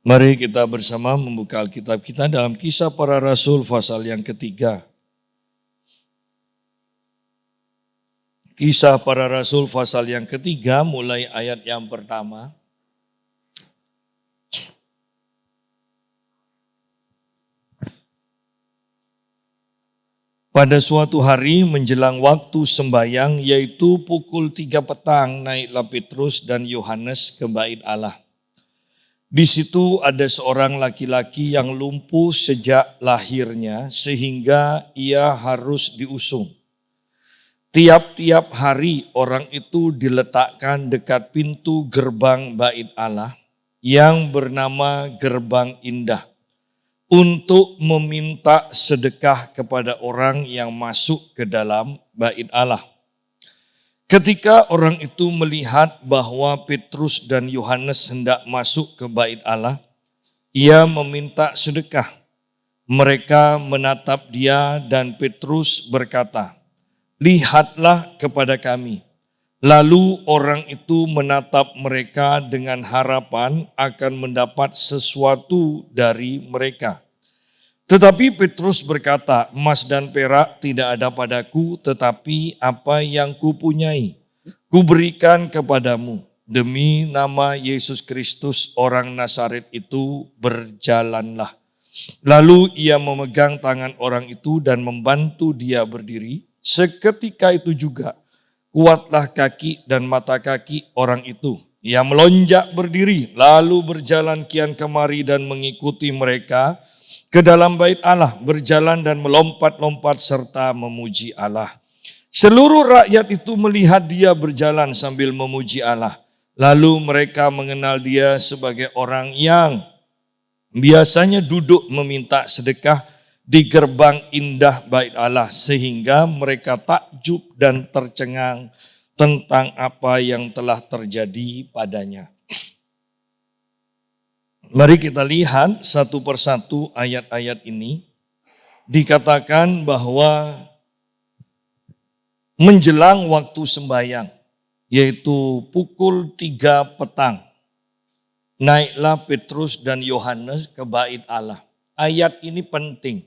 Mari kita bersama membuka Alkitab kita dalam Kisah Para Rasul pasal yang ketiga. Kisah Para Rasul pasal yang ketiga mulai ayat yang pertama. Pada suatu hari menjelang waktu sembahyang, yaitu pukul 3 petang, naiklah Petrus dan Yohanes ke bait Allah. Di situ ada seorang laki-laki yang lumpuh sejak lahirnya sehingga ia harus diusung. Tiap-tiap hari orang itu diletakkan dekat pintu gerbang bait Allah yang bernama Gerbang Indah untuk meminta sedekah kepada orang yang masuk ke dalam bait Allah. Ketika orang itu melihat bahwa Petrus dan Yohanes hendak masuk ke bait Allah, ia meminta sedekah. Mereka menatap dia dan Petrus berkata, "Lihatlah kepada kami." Lalu orang itu menatap mereka dengan harapan akan mendapat sesuatu dari mereka. Tetapi Petrus berkata, "Emas dan perak tidak ada padaku, tetapi apa yang kupunyai, kuberikan kepadamu. Demi nama Yesus Kristus orang Nazaret itu berjalanlah." Lalu ia memegang tangan orang itu dan membantu dia berdiri. Seketika itu juga kuatlah kaki dan mata kaki orang itu. Ia melonjak berdiri, lalu berjalan kian kemari dan mengikuti mereka ke dalam bait Allah, berjalan dan melompat-lompat serta memuji Allah. Seluruh rakyat itu melihat dia berjalan sambil memuji Allah. Lalu mereka mengenal dia sebagai orang yang biasanya duduk meminta sedekah di gerbang indah bait Allah, sehingga mereka takjub dan tercengang tentang apa yang telah terjadi padanya. Mari kita lihat satu persatu ayat-ayat ini. Dikatakan bahwa menjelang waktu sembahyang, yaitu pukul 3 petang, naiklah Petrus dan Yohanes ke bait Allah. Ayat ini penting.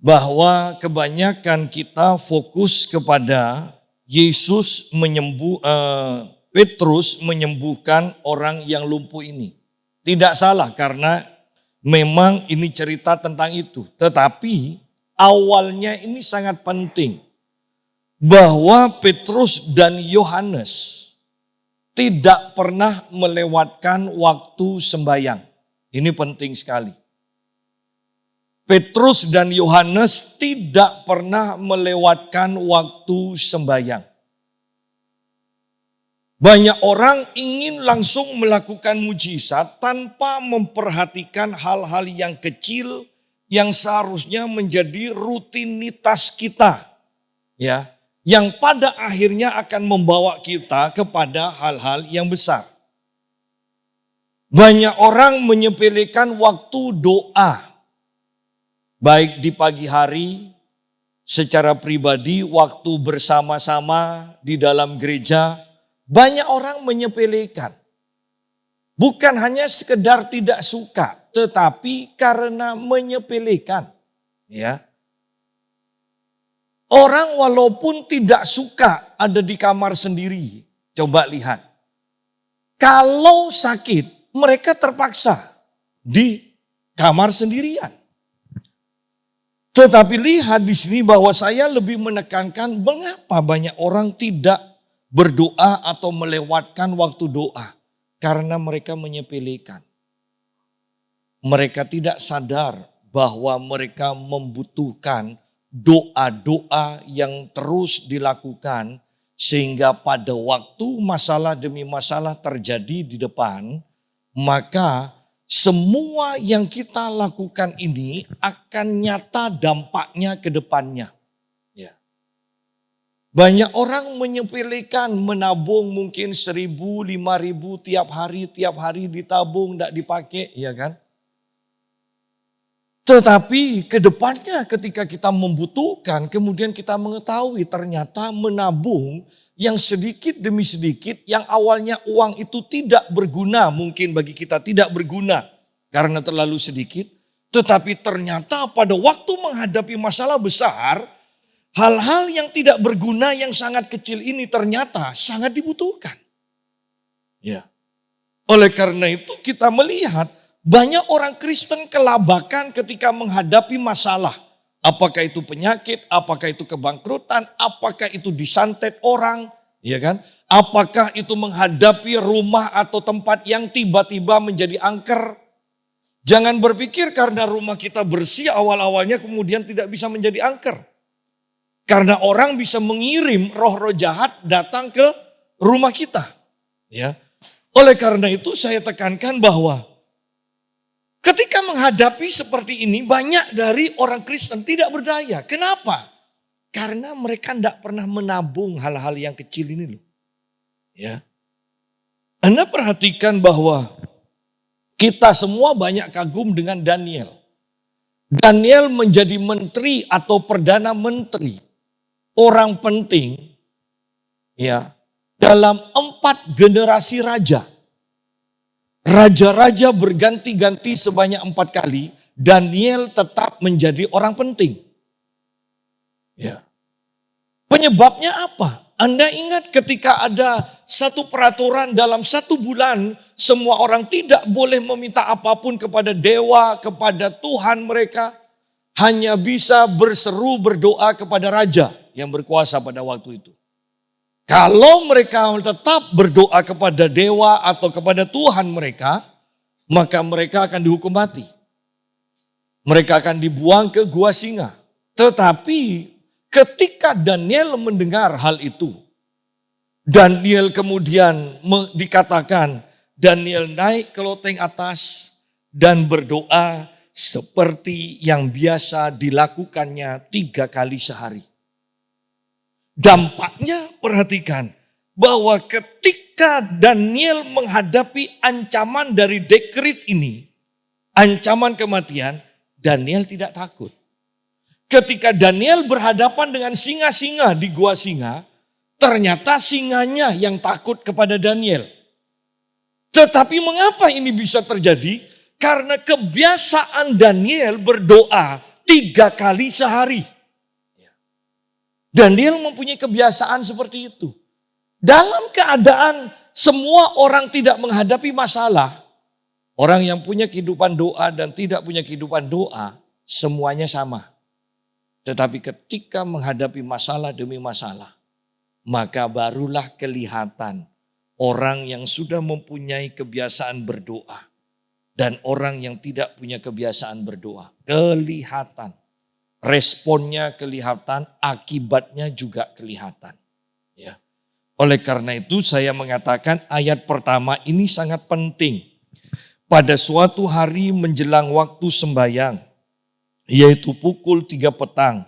Bahwa kebanyakan kita fokus kepada Petrus menyembuhkan orang yang lumpuh ini. Tidak salah karena memang ini cerita tentang itu. Tetapi awalnya ini sangat penting. Bahwa Petrus dan Yohanes tidak pernah melewatkan waktu sembahyang. Ini penting sekali. Petrus dan Yohanes tidak pernah melewatkan waktu sembahyang. Banyak orang ingin langsung melakukan mujizat tanpa memperhatikan hal-hal yang kecil yang seharusnya menjadi rutinitas kita. Ya, yang pada akhirnya akan membawa kita kepada hal-hal yang besar. Banyak orang menyepelekan waktu doa. Baik di pagi hari, secara pribadi, waktu bersama-sama di dalam gereja, banyak orang menyepelekan. Bukan hanya sekedar tidak suka, tetapi karena menyepelekan. Ya. Orang walaupun tidak suka ada di kamar sendiri, coba lihat. Kalau sakit, mereka terpaksa di kamar sendirian. Tetapi lihat di sini bahwa saya lebih menekankan mengapa banyak orang tidak berdoa atau melewatkan waktu doa. Karena mereka menyepelekan. Mereka tidak sadar bahwa mereka membutuhkan doa-doa yang terus dilakukan. Sehingga pada waktu masalah demi masalah terjadi di depan, maka semua yang kita lakukan ini akan nyata dampaknya ke depannya. Ya. Banyak orang menyepelekan menabung mungkin 1.000, 5.000 tiap hari ditabung, tidak dipakai, ya kan? Tetapi ke depannya ketika kita membutuhkan, kemudian kita mengetahui ternyata menabung yang sedikit demi sedikit, yang awalnya uang itu tidak berguna, mungkin bagi kita tidak berguna karena terlalu sedikit. Tetapi ternyata pada waktu menghadapi masalah besar, hal-hal yang tidak berguna yang sangat kecil ini ternyata sangat dibutuhkan. Ya. Oleh karena itu kita melihat banyak orang Kristen kelabakan ketika menghadapi masalah. Apakah itu penyakit, apakah itu kebangkrutan, apakah itu disantet orang, ya kan? Apakah itu menghadapi rumah atau tempat yang tiba-tiba menjadi angker. Jangan berpikir karena rumah kita bersih awal-awalnya kemudian tidak bisa menjadi angker. Karena orang bisa mengirim roh-roh jahat datang ke rumah kita. Ya. Oleh karena itu saya tekankan bahwa ketika menghadapi seperti ini banyak dari orang Kristen tidak berdaya. Kenapa? Karena mereka tidak pernah menabung hal-hal yang kecil ini loh. Ya. Anda perhatikan bahwa kita semua banyak kagum dengan Daniel. Daniel menjadi menteri atau perdana menteri. Orang penting ya dalam 4 generasi raja. Raja-raja berganti-ganti sebanyak 4 kali. Daniel tetap menjadi orang penting. Ya. Penyebabnya apa? Anda ingat ketika ada satu peraturan dalam 1 bulan, semua orang tidak boleh meminta apapun kepada dewa, kepada Tuhan mereka. Hanya bisa berseru berdoa kepada raja yang berkuasa pada waktu itu. Kalau mereka tetap berdoa kepada dewa atau kepada Tuhan mereka, maka mereka akan dihukum mati. Mereka akan dibuang ke gua singa. Tetapi ketika Daniel mendengar hal itu, Daniel kemudian dikatakan, Daniel naik ke loteng atas dan berdoa seperti yang biasa dilakukannya 3 kali sehari. Dampaknya perhatikan bahwa ketika Daniel menghadapi ancaman dari dekret ini, ancaman kematian, Daniel tidak takut. Ketika Daniel berhadapan dengan singa-singa di gua singa, ternyata singanya yang takut kepada Daniel. Tetapi mengapa ini bisa terjadi? Karena kebiasaan Daniel berdoa 3 kali sehari. Daniel mempunyai kebiasaan seperti itu. Dalam keadaan semua orang tidak menghadapi masalah, orang yang punya kehidupan doa dan tidak punya kehidupan doa, semuanya sama. Tetapi ketika menghadapi masalah demi masalah, maka barulah kelihatan orang yang sudah mempunyai kebiasaan berdoa dan orang yang tidak punya kebiasaan berdoa. Kelihatan. Responnya kelihatan, akibatnya juga kelihatan. Ya. Oleh karena itu saya mengatakan ayat pertama ini sangat penting. Pada suatu hari menjelang waktu sembahyang, yaitu pukul 3 petang,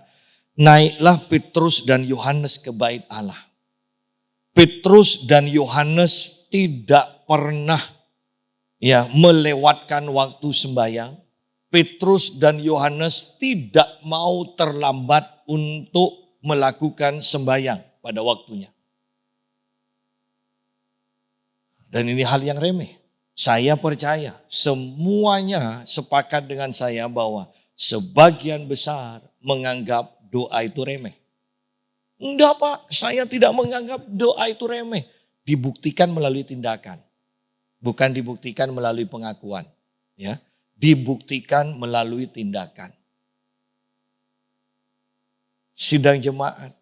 naiklah Petrus dan Yohanes ke bait Allah. Petrus dan Yohanes tidak pernah melewatkan waktu sembahyang. Petrus dan Yohanes tidak mau terlambat untuk melakukan sembahyang pada waktunya. Dan ini hal yang remeh. Saya percaya semuanya sepakat dengan saya bahwa sebagian besar menganggap doa itu remeh. Enggak Pak, saya tidak menganggap doa itu remeh. Dibuktikan melalui tindakan. Bukan dibuktikan melalui pengakuan. Ya. Dibuktikan melalui tindakan. Sidang jemaat,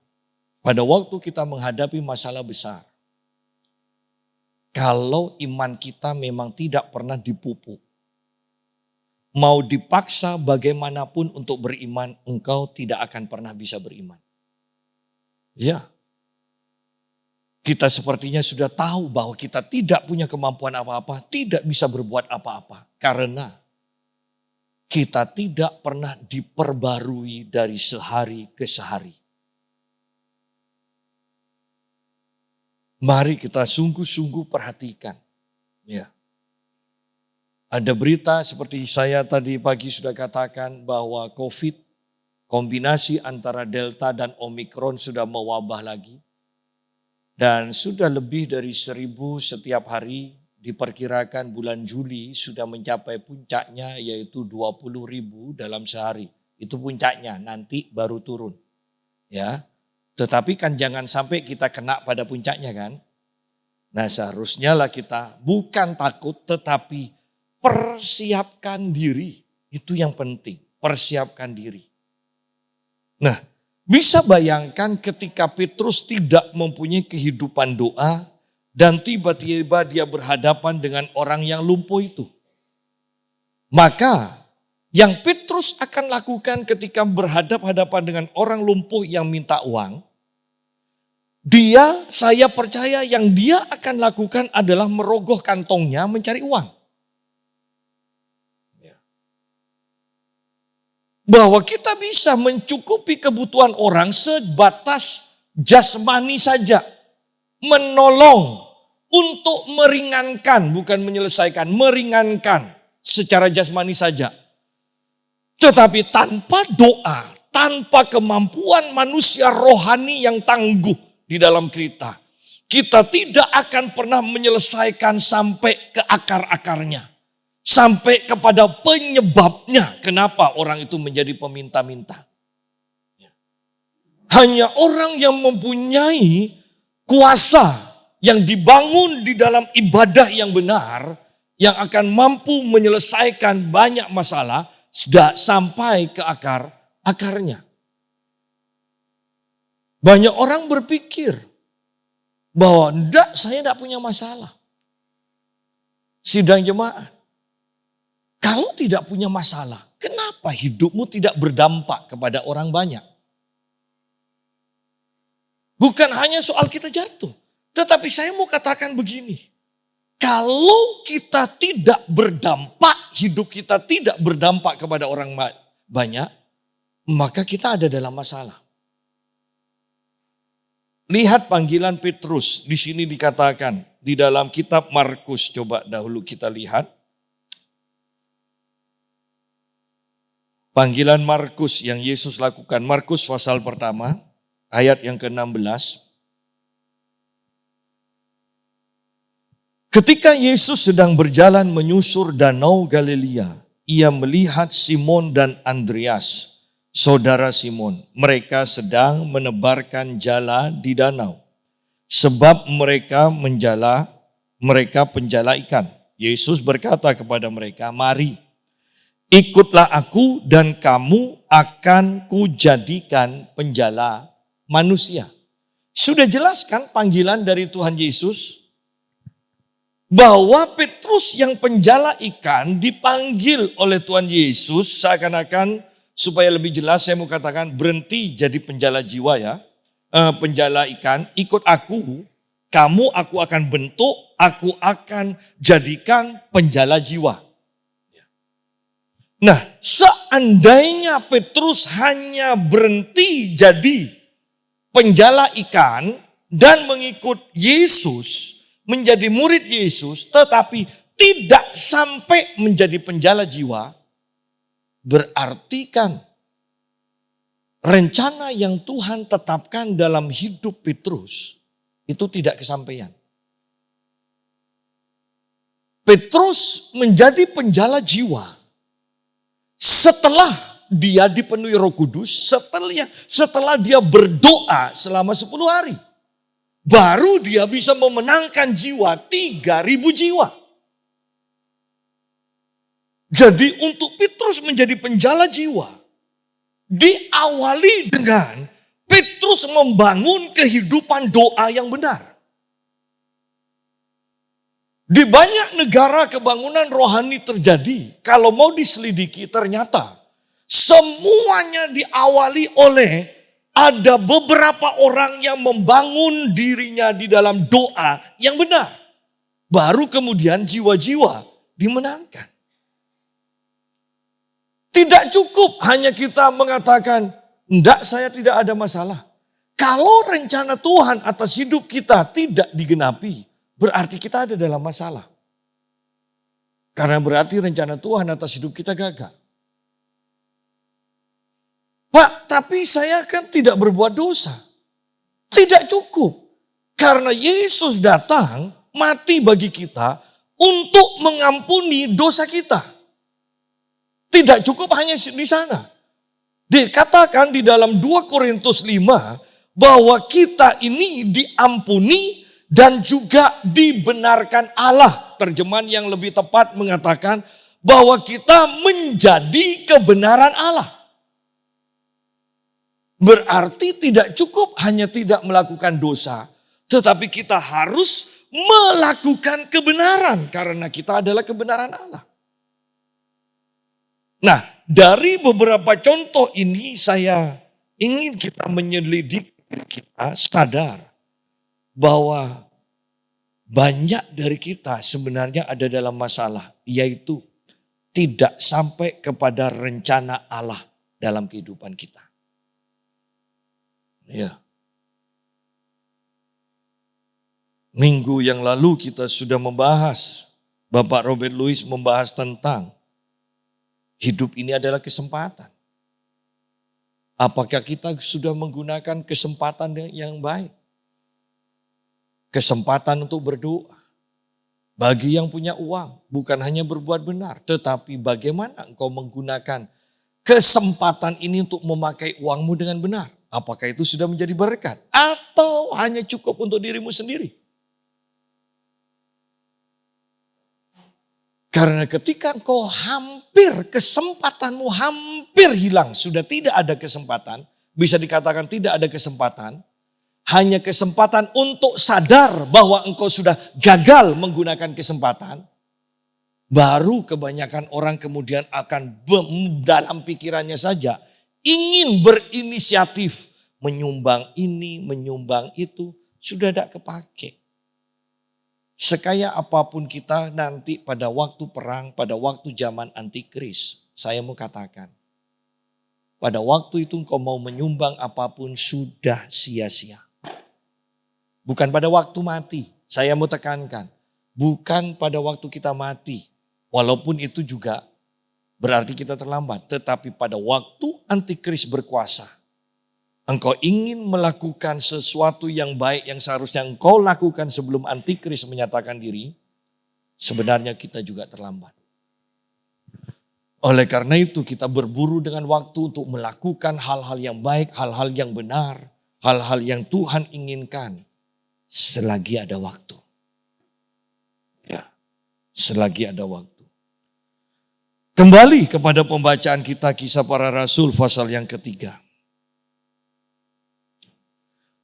pada waktu kita menghadapi masalah besar, kalau iman kita memang tidak pernah dipupuk, mau dipaksa bagaimanapun untuk beriman, engkau tidak akan pernah bisa beriman. Ya, kita sepertinya sudah tahu bahwa kita tidak punya kemampuan apa-apa, tidak bisa berbuat apa-apa, karena kita tidak pernah diperbarui dari sehari ke sehari. Mari kita sungguh-sungguh perhatikan. Ya. Ada berita seperti saya tadi pagi sudah katakan bahwa COVID, kombinasi antara Delta dan Omikron sudah mewabah lagi. Dan sudah lebih dari 1.000 setiap hari, diperkirakan bulan Juli sudah mencapai puncaknya yaitu 20.000 dalam sehari. Itu puncaknya, nanti baru turun. Ya, tetapi kan jangan sampai kita kena pada puncaknya kan. Nah seharusnya lah kita bukan takut tetapi persiapkan diri. Itu yang penting, persiapkan diri. Nah, bisa bayangkan ketika Petrus tidak mempunyai kehidupan doa dan tiba-tiba dia berhadapan dengan orang yang lumpuh itu. Maka yang Petrus akan lakukan ketika berhadapan-hadapan dengan orang lumpuh yang minta uang, saya percaya yang dia akan lakukan adalah merogoh kantongnya mencari uang. Bahwa kita bisa mencukupi kebutuhan orang sebatas jasmani saja. Menolong untuk meringankan, bukan menyelesaikan, meringankan secara jasmani saja. Tetapi tanpa doa, tanpa kemampuan manusia rohani yang tangguh di dalam kita tidak akan pernah menyelesaikan sampai ke akar-akarnya. Sampai kepada penyebabnya kenapa orang itu menjadi peminta-minta. Hanya orang yang mempunyai kuasa yang dibangun di dalam ibadah yang benar yang akan mampu menyelesaikan banyak masalah sampai ke akarnya. Banyak orang berpikir bahwa saya tidak punya masalah. Sidang jemaat. Kalau tidak punya masalah, kenapa hidupmu tidak berdampak kepada orang banyak? Bukan hanya soal kita jatuh. Tetapi saya mau katakan begini. Kalau kita tidak berdampak, hidup kita tidak berdampak kepada orang banyak, maka kita ada dalam masalah. Lihat panggilan Petrus, di sini dikatakan di dalam kitab Markus, coba dahulu kita lihat. Panggilan Markus yang Yesus lakukan, Markus pasal pertama, ayat yang ke-16. Ketika Yesus sedang berjalan menyusur danau Galilea, ia melihat Simon dan Andreas, saudara Simon. Mereka sedang menebarkan jala di danau, sebab mereka penjala ikan. Yesus berkata kepada mereka, "Mari, ikutlah aku dan kamu akan kujadikan penjala manusia." Sudah jelas kan panggilan dari Tuhan Yesus? Bahwa Petrus yang penjala ikan dipanggil oleh Tuhan Yesus seakan-akan supaya lebih jelas saya mau katakan berhenti jadi penjala jiwa ya. Penjala ikan, ikut aku akan bentuk, aku akan jadikan penjala jiwa. Nah, seandainya Petrus hanya berhenti jadi penjala ikan dan mengikut Yesus, menjadi murid Yesus, tetapi tidak sampai menjadi penjala jiwa, berarti kan rencana yang Tuhan tetapkan dalam hidup Petrus itu tidak kesampaian. Petrus menjadi penjala jiwa setelah dia dipenuhi Roh Kudus, setelah dia berdoa selama 10 hari. Baru dia bisa memenangkan jiwa, 3.000 jiwa. Jadi untuk Petrus menjadi penjala jiwa, diawali dengan Petrus membangun kehidupan doa yang benar. Di banyak negara kebangunan rohani terjadi, kalau mau diselidiki ternyata semuanya diawali oleh ada beberapa orang yang membangun dirinya di dalam doa yang benar. Baru kemudian jiwa-jiwa dimenangkan. Tidak cukup hanya kita mengatakan, enggak, saya tidak ada masalah. Kalau rencana Tuhan atas hidup kita tidak digenapi, berarti kita ada dalam masalah. Karena berarti rencana Tuhan atas hidup kita gagal. Pak, tapi saya kan tidak berbuat dosa. Tidak cukup. Karena Yesus datang mati bagi kita untuk mengampuni dosa kita. Tidak cukup hanya di sana. Dikatakan di dalam 2 Korintus 5 bahwa kita ini diampuni dan juga dibenarkan Allah. Terjemahan yang lebih tepat mengatakan bahwa kita menjadi kebenaran Allah. Berarti tidak cukup hanya tidak melakukan dosa, tetapi kita harus melakukan kebenaran karena kita adalah kebenaran Allah. Nah, dari beberapa contoh ini saya ingin kita menyelidik, kita sadar bahwa banyak dari kita sebenarnya ada dalam masalah, yaitu tidak sampai kepada rencana Allah dalam kehidupan kita. Ya. Minggu yang lalu kita sudah membahas, Bapak Robert Louis membahas tentang hidup ini adalah kesempatan. Apakah kita sudah menggunakan kesempatan yang baik? Kesempatan untuk berdoa. Bagi yang punya uang, bukan hanya berbuat benar, tetapi bagaimana engkau menggunakan kesempatan ini untuk memakai uangmu dengan benar. Apakah itu sudah menjadi berkat? Atau hanya cukup untuk dirimu sendiri? Karena ketika engkau kesempatanmu hampir hilang. Sudah tidak ada kesempatan. Bisa dikatakan tidak ada kesempatan. Hanya kesempatan untuk sadar bahwa engkau sudah gagal menggunakan kesempatan. Baru kebanyakan orang kemudian akan dalam pikirannya saja ingin berinisiatif, menyumbang ini, menyumbang itu, sudah tidak kepake. Sekaya apapun kita nanti pada waktu perang, pada waktu zaman antikris, saya mau katakan, pada waktu itu engkau mau menyumbang apapun sudah sia-sia. Bukan pada waktu mati, saya mau tekankan, bukan pada waktu kita mati, walaupun itu juga berarti kita terlambat. Tetapi pada waktu antikris berkuasa, engkau ingin melakukan sesuatu yang baik yang seharusnya engkau lakukan sebelum antikris menyatakan diri, sebenarnya kita juga terlambat. Oleh karena itu kita berburu dengan waktu untuk melakukan hal-hal yang baik, hal-hal yang benar, hal-hal yang Tuhan inginkan selagi ada waktu. Ya, selagi ada waktu. Kembali kepada pembacaan kita Kisah Para Rasul pasal yang ketiga.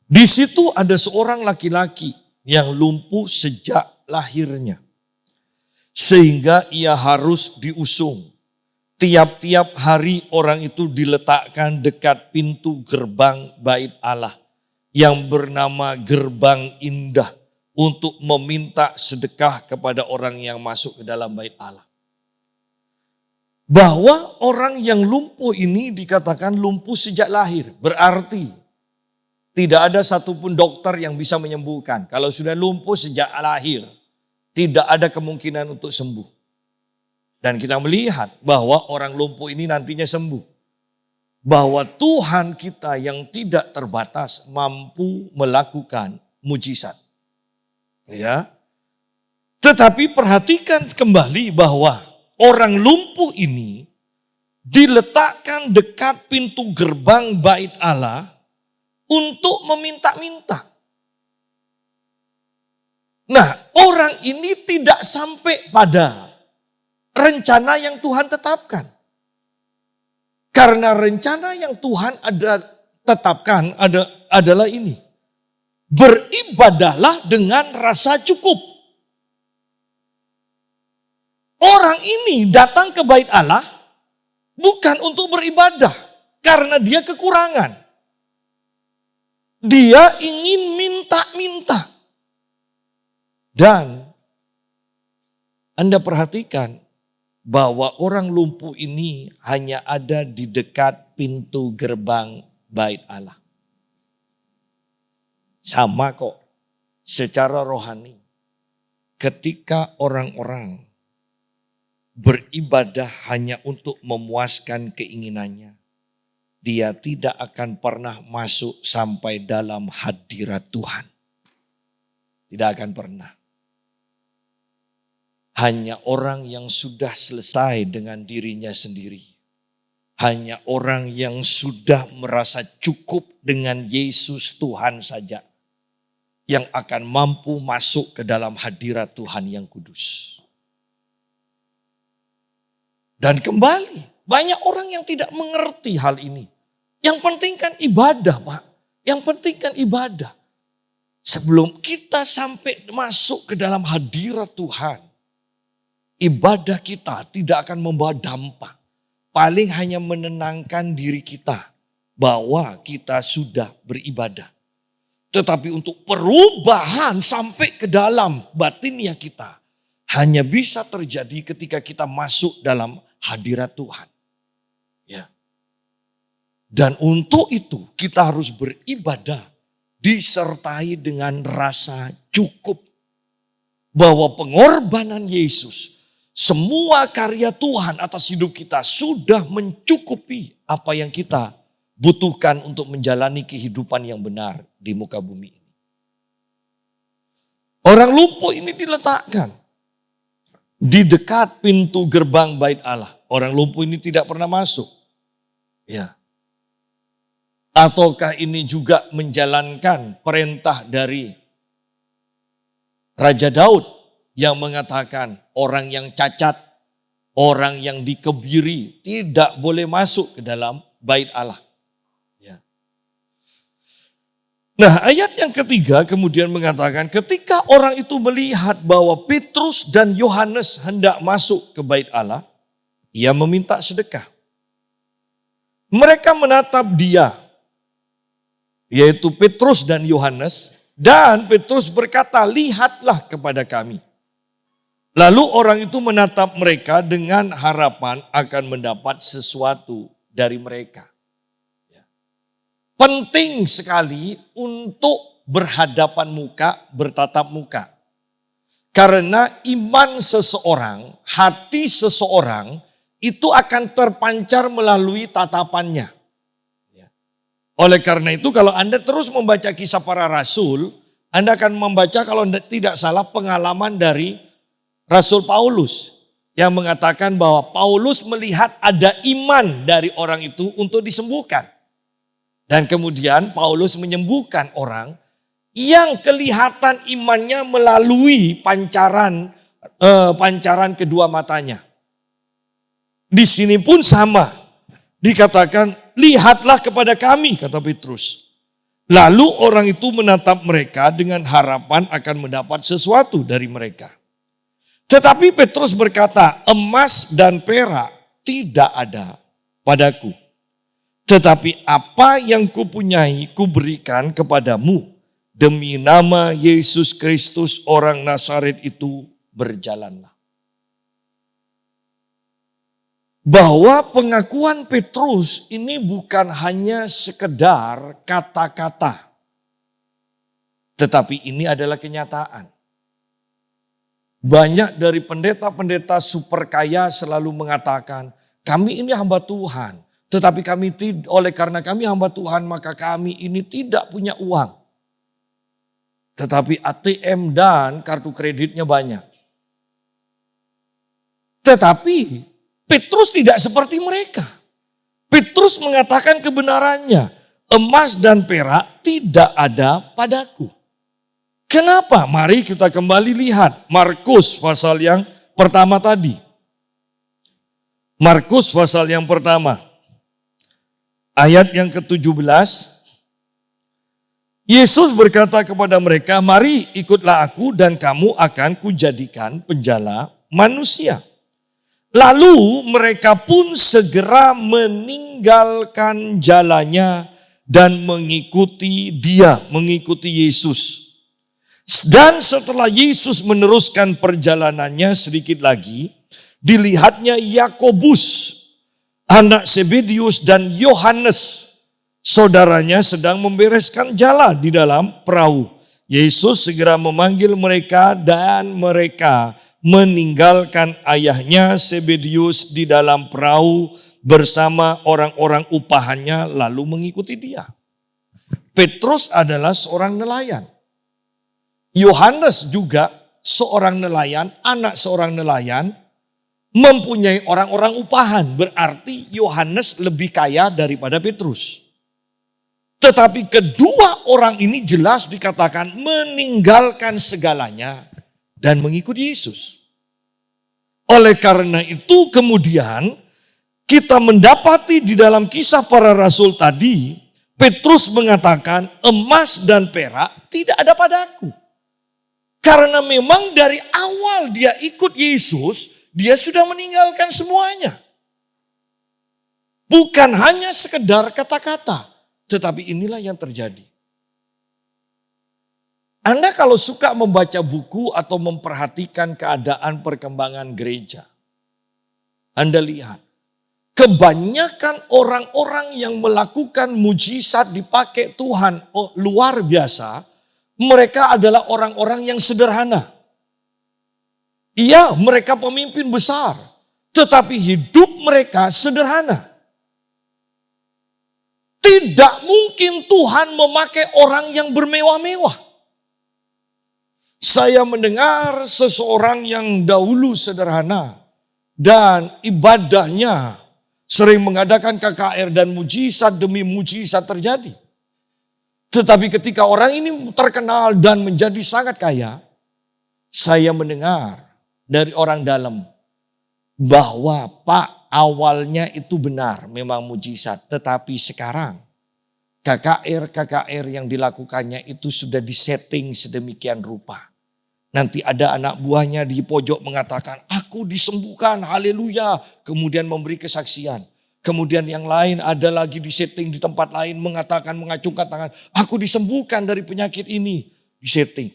Di situ ada seorang laki-laki yang lumpuh sejak lahirnya. Sehingga ia harus diusung. Tiap-tiap hari orang itu diletakkan dekat pintu gerbang bait Allah yang bernama Gerbang Indah untuk meminta sedekah kepada orang yang masuk ke dalam bait Allah. Bahwa orang yang lumpuh ini dikatakan lumpuh sejak lahir. Berarti tidak ada satupun dokter yang bisa menyembuhkan. Kalau sudah lumpuh sejak lahir, tidak ada kemungkinan untuk sembuh. Dan kita melihat bahwa orang lumpuh ini nantinya sembuh. Bahwa Tuhan kita yang tidak terbatas mampu melakukan mujizat. Ya. Tetapi perhatikan kembali bahwa orang lumpuh ini diletakkan dekat pintu gerbang bait Allah untuk meminta-minta. Nah, orang ini tidak sampai pada rencana yang Tuhan tetapkan. Karena rencana yang Tuhan tetapkan adalah ini. Beribadahlah dengan rasa cukup. Orang ini datang ke bait Allah bukan untuk beribadah karena dia kekurangan. Dia ingin minta-minta. Dan Anda perhatikan bahwa orang lumpuh ini hanya ada di dekat pintu gerbang bait Allah. Sama kok secara rohani. Ketika orang-orang beribadah hanya untuk memuaskan keinginannya, dia tidak akan pernah masuk sampai dalam hadirat Tuhan. Tidak akan pernah. Hanya orang yang sudah selesai dengan dirinya sendiri. Hanya orang yang sudah merasa cukup dengan Yesus Tuhan saja yang akan mampu masuk ke dalam hadirat Tuhan yang kudus. Dan kembali, banyak orang yang tidak mengerti hal ini. Yang penting kan ibadah, Pak. Yang penting kan ibadah. Sebelum kita sampai masuk ke dalam hadirat Tuhan, ibadah kita tidak akan membawa dampak. Paling hanya menenangkan diri kita bahwa kita sudah beribadah. Tetapi untuk perubahan sampai ke dalam batinnya kita hanya bisa terjadi ketika kita masuk dalam hadirat Tuhan. Ya. Dan untuk itu kita harus beribadah disertai dengan rasa cukup bahwa pengorbanan Yesus, semua karya Tuhan atas hidup kita sudah mencukupi apa yang kita butuhkan untuk menjalani kehidupan yang benar di muka bumi ini. Orang lumpuh ini diletakkan di dekat pintu gerbang bait Allah. Orang lumpuh ini tidak pernah masuk. Ya. Ataukah ini juga menjalankan perintah dari Raja Daud yang mengatakan orang yang cacat, orang yang dikebiri tidak boleh masuk ke dalam bait Allah. Ya. Nah, ayat yang ketiga kemudian mengatakan ketika orang itu melihat bahwa Petrus dan Yohanes hendak masuk ke bait Allah, ia meminta sedekah. Mereka menatap dia, yaitu Petrus dan Yohanes, dan Petrus berkata, "Lihatlah kepada kami." Lalu orang itu menatap mereka dengan harapan akan mendapat sesuatu dari mereka. Penting sekali untuk berhadapan muka, bertatap muka. Karena iman seseorang, hati seseorang itu akan terpancar melalui tatapannya. Oleh karena itu kalau Anda terus membaca kisah para rasul, Anda akan membaca kalau tidak salah pengalaman dari Rasul Paulus. Yang mengatakan bahwa Paulus melihat ada iman dari orang itu untuk disembuhkan. Dan kemudian Paulus menyembuhkan orang yang kelihatan imannya melalui pancaran kedua matanya. Di sini pun sama. Dikatakan, "Lihatlah kepada kami," kata Petrus. Lalu orang itu menatap mereka dengan harapan akan mendapat sesuatu dari mereka. Tetapi Petrus berkata, "Emas dan perak tidak ada padaku. Tetapi apa yang kupunyai kuberikan kepadamu. Demi nama Yesus Kristus orang Nazaret itu berjalanlah." Bahwa pengakuan Petrus ini bukan hanya sekedar kata-kata. Tetapi ini adalah kenyataan. Banyak dari pendeta-pendeta super kaya selalu mengatakan, kami ini hamba Tuhan. Tetapi oleh karena kami hamba Tuhan maka kami ini tidak punya uang. Tetapi ATM dan kartu kreditnya banyak. Tetapi Petrus tidak seperti mereka. Petrus mengatakan kebenarannya. Emas dan perak tidak ada padaku. Kenapa? Mari kita kembali lihat Markus pasal yang pertama tadi. Markus pasal yang pertama. Ayat yang ke-17. Yesus berkata kepada mereka, "Mari ikutlah aku dan kamu akan kujadikan penjala manusia." Lalu mereka pun segera meninggalkan jalannya dan mengikuti dia, mengikuti Yesus. Dan setelah Yesus meneruskan perjalanannya sedikit lagi, dilihatnya Yakobus, anak Zebedius dan Yohanes, saudaranya sedang membereskan jala di dalam perahu. Yesus segera memanggil mereka dan mereka meninggalkan ayahnya Zebedius di dalam perahu bersama orang-orang upahannya lalu mengikuti dia. Petrus adalah seorang nelayan. Yohanes juga seorang nelayan, anak seorang nelayan, mempunyai orang-orang upahan. Berarti Yohanes lebih kaya daripada Petrus. Tetapi kedua orang ini jelas dikatakan meninggalkan segalanya dan mengikuti Yesus. Oleh karena itu kemudian kita mendapati di dalam kisah para rasul tadi, Petrus mengatakan emas dan perak tidak ada padaku. Karena memang dari awal dia ikut Yesus, dia sudah meninggalkan semuanya. Bukan hanya sekedar kata-kata, tetapi inilah yang terjadi. Anda kalau suka membaca buku atau memperhatikan keadaan perkembangan gereja, Anda lihat kebanyakan orang-orang yang melakukan mujizat dipakai Tuhan luar biasa, mereka adalah orang-orang yang sederhana. Iya, mereka pemimpin besar, tetapi hidup mereka sederhana. Tidak mungkin Tuhan memakai orang yang bermewah-mewah. Saya mendengar seseorang yang dahulu sederhana dan ibadahnya sering mengadakan KKR dan mujizat demi mujizat terjadi. Tetapi ketika orang ini terkenal dan menjadi sangat kaya, saya mendengar dari orang dalam bahwa Pak, awalnya itu benar memang mujizat, tetapi sekarang KKR yang dilakukannya itu sudah disetting sedemikian rupa. Nanti ada anak buahnya di pojok mengatakan, aku disembuhkan, haleluya. Kemudian memberi kesaksian. Kemudian yang lain ada lagi disetting di tempat lain mengatakan, mengacungkan tangan, aku disembuhkan dari penyakit ini. Disetting.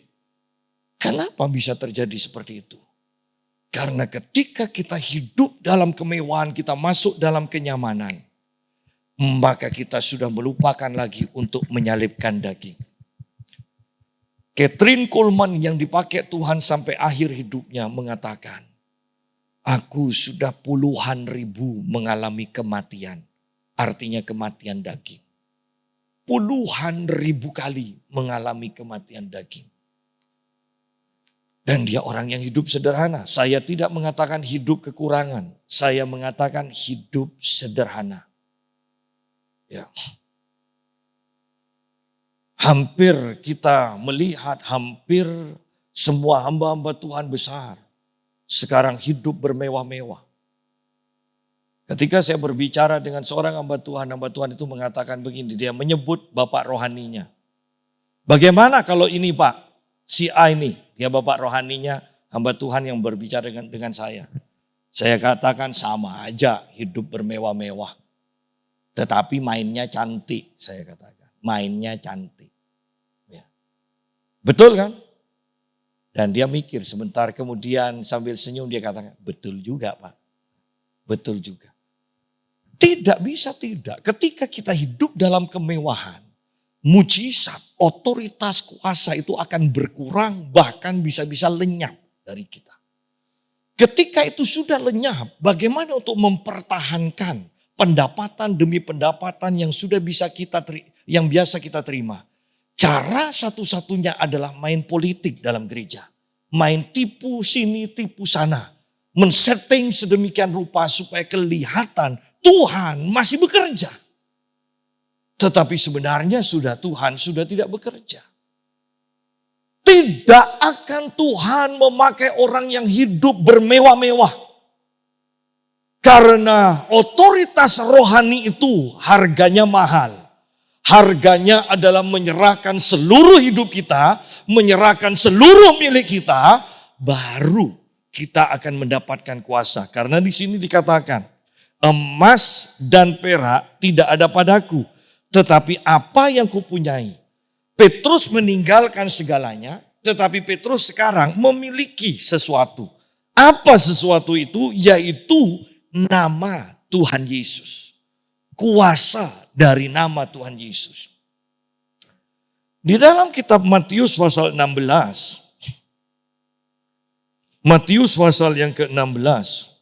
Kenapa bisa terjadi seperti itu? Karena ketika kita hidup dalam kemewahan, kita masuk dalam kenyamanan, maka kita sudah melupakan lagi untuk menyalibkan daging. Kathryn Kuhlman yang dipakai Tuhan sampai akhir hidupnya mengatakan, aku sudah puluhan ribu mengalami kematian. Artinya kematian daging. Puluhan ribu kali mengalami kematian daging. Dan dia orang yang hidup sederhana. Saya tidak mengatakan hidup kekurangan. Saya mengatakan hidup sederhana. Ya. Hampir kita melihat hampir semua hamba-hamba Tuhan besar sekarang hidup bermewah-mewah. Ketika saya berbicara dengan seorang hamba Tuhan itu mengatakan begini, dia menyebut bapak rohaninya. Bagaimana kalau ini Pak, si A ini, dia bapak rohaninya, hamba Tuhan yang berbicara dengan saya. Saya katakan sama aja hidup bermewah-mewah. Tetapi mainnya cantik, saya katakan. Mainnya cantik. Ya. Betul kan? Dan dia mikir sebentar kemudian sambil senyum dia katakan, betul juga Pak. Betul juga. Tidak bisa tidak. Ketika kita hidup dalam kemewahan, mujizat, otoritas, kuasa itu akan berkurang bahkan bisa-bisa lenyap dari kita. Ketika itu sudah lenyap, bagaimana untuk mempertahankan pendapatan demi pendapatan yang sudah bisa yang biasa kita terima. Cara satu-satunya adalah main politik dalam gereja. Main tipu sini, tipu sana. Men-setting sedemikian rupa supaya kelihatan Tuhan masih bekerja. Tetapi sebenarnya Tuhan sudah tidak bekerja. Tidak akan Tuhan memakai orang yang hidup bermewah-mewah. Karena otoritas rohani itu harganya mahal. Harganya adalah menyerahkan seluruh hidup kita, menyerahkan seluruh milik kita, baru kita akan mendapatkan kuasa. Karena di sini dikatakan, emas dan perak tidak ada padaku, tetapi apa yang kupunyai. Petrus meninggalkan segalanya, tetapi Petrus sekarang memiliki sesuatu. Apa sesuatu itu? Yaitu nama Tuhan Yesus. Kuasa dari nama Tuhan Yesus. Di dalam kitab Matius pasal 16, Matius pasal yang ke-16.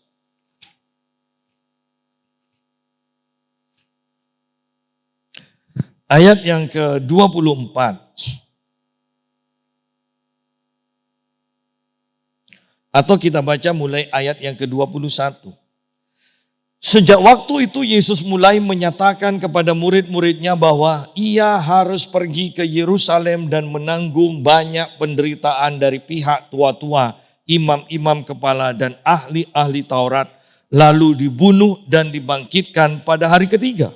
Ayat yang ke-24. Atau kita baca mulai ayat yang ke-21. Sejak waktu itu Yesus mulai menyatakan kepada murid-muridnya bahwa ia harus pergi ke Yerusalem dan menanggung banyak penderitaan dari pihak tua-tua, imam-imam kepala dan ahli-ahli Taurat, lalu dibunuh dan dibangkitkan pada hari ketiga.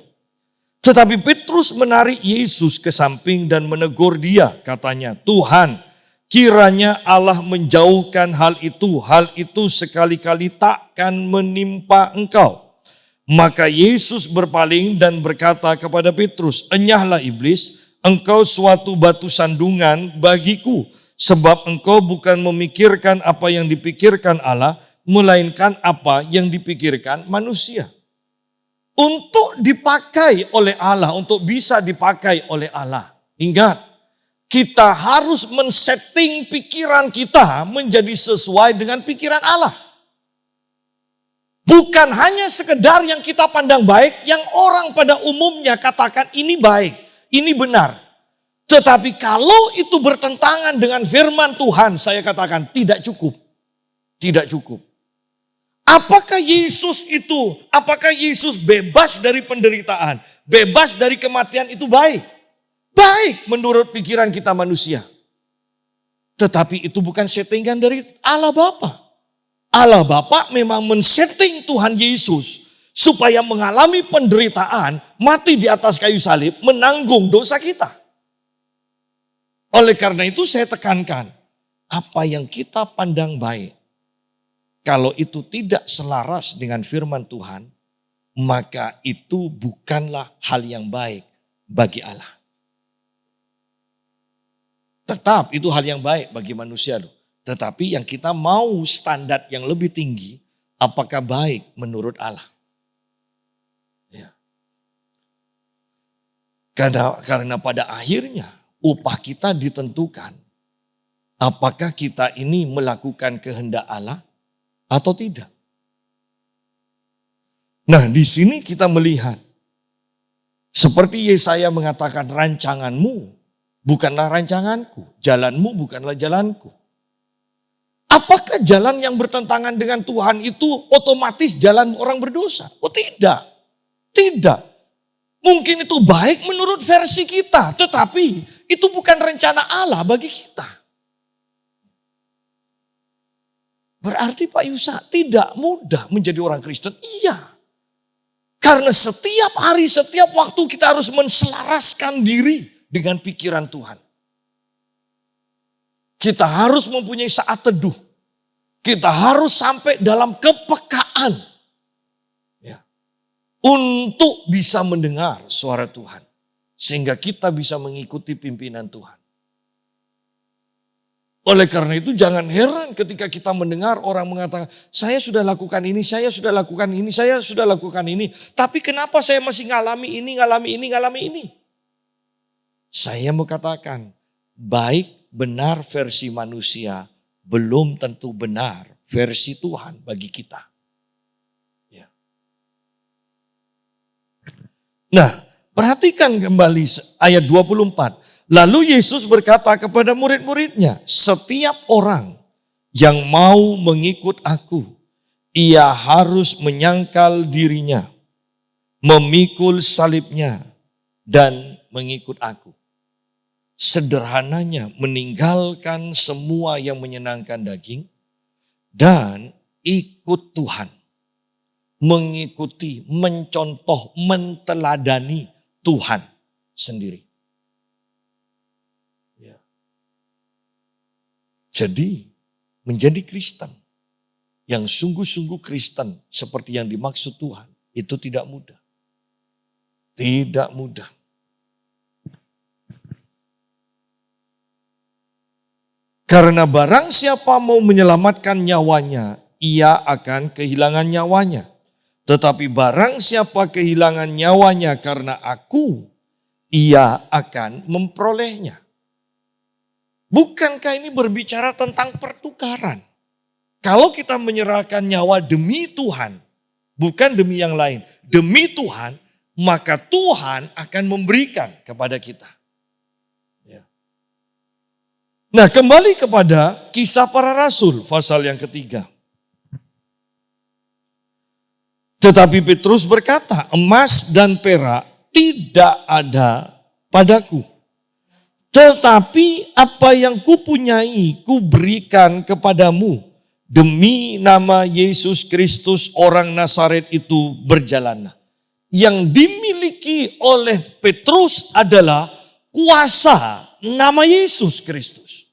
Tetapi Petrus menarik Yesus ke samping dan menegur dia, katanya, "Tuhan, kiranya Allah menjauhkan hal itu sekali-kali takkan menimpa engkau." Maka Yesus berpaling dan berkata kepada Petrus, "Enyahlah iblis, engkau suatu batu sandungan bagiku, sebab engkau bukan memikirkan apa yang dipikirkan Allah, melainkan apa yang dipikirkan manusia." Untuk dipakai oleh Allah, untuk bisa dipakai oleh Allah. Ingat, kita harus men-setting pikiran kita menjadi sesuai dengan pikiran Allah. Bukan hanya sekedar yang kita pandang baik, yang orang pada umumnya katakan ini baik, ini benar. Tetapi kalau itu bertentangan dengan firman Tuhan, saya katakan tidak cukup. Tidak cukup. Apakah Yesus bebas dari penderitaan, bebas dari kematian itu baik? Baik menurut pikiran kita manusia. Tetapi itu bukan settingan dari Allah Bapa. Allah Bapa memang men-setting Tuhan Yesus supaya mengalami penderitaan, mati di atas kayu salib, menanggung dosa kita. Oleh karena itu saya tekankan, apa yang kita pandang baik, kalau itu tidak selaras dengan firman Tuhan, maka itu bukanlah hal yang baik bagi Allah. Tetap itu hal yang baik bagi manusia loh. Tetapi yang kita mau standar yang lebih tinggi, apakah baik menurut Allah? Ya. Karena pada akhirnya upah kita ditentukan. Apakah kita ini melakukan kehendak Allah atau tidak? Nah, di sini kita melihat seperti Yesaya mengatakan, rancanganmu bukanlah rancanganku, jalanmu bukanlah jalanku. Apakah jalan yang bertentangan dengan Tuhan itu otomatis jalan orang berdosa? Oh tidak. Tidak. Mungkin itu baik menurut versi kita, tetapi itu bukan rencana Allah bagi kita. Berarti Pak Yusa tidak mudah menjadi orang Kristen? Iya. Karena setiap hari, setiap waktu kita harus menselaraskan diri dengan pikiran Tuhan. Kita harus mempunyai saat teduh. Kita harus sampai dalam kepekaan. Ya, untuk bisa mendengar suara Tuhan. Sehingga kita bisa mengikuti pimpinan Tuhan. Oleh karena itu jangan heran ketika kita mendengar orang mengatakan, saya sudah lakukan ini, saya sudah lakukan ini, saya sudah lakukan ini. Tapi kenapa saya masih ngalami ini. Saya mau katakan, baik benar versi manusia, belum tentu benar versi Tuhan bagi kita. Ya. Nah, perhatikan kembali ayat 24. Lalu Yesus berkata kepada murid-muridnya, setiap orang yang mau mengikut aku, ia harus menyangkal dirinya, memikul salibnya, dan mengikut aku. Sederhananya meninggalkan semua yang menyenangkan daging dan ikut Tuhan. Mengikuti, mencontoh, menteladani Tuhan sendiri. Ya. Jadi menjadi Kristen yang sungguh-sungguh Kristen seperti yang dimaksud Tuhan itu tidak mudah. Tidak mudah. Karena barang siapa mau menyelamatkan nyawanya, ia akan kehilangan nyawanya. Tetapi barang siapa kehilangan nyawanya karena aku, ia akan memperolehnya. Bukankah ini berbicara tentang pertukaran? Kalau kita menyerahkan nyawa demi Tuhan, bukan demi yang lain, demi Tuhan, maka Tuhan akan memberikan kepada kita. Ya. Nah, kembali kepada Kisah Para Rasul, pasal yang ketiga. Tetapi Petrus berkata, emas dan perak tidak ada padaku. Tetapi apa yang kupunyai, kuberikan kepadamu. Demi nama Yesus Kristus orang Nazaret itu berjalanlah. Yang dimiliki oleh Petrus adalah kuasa nama Yesus Kristus.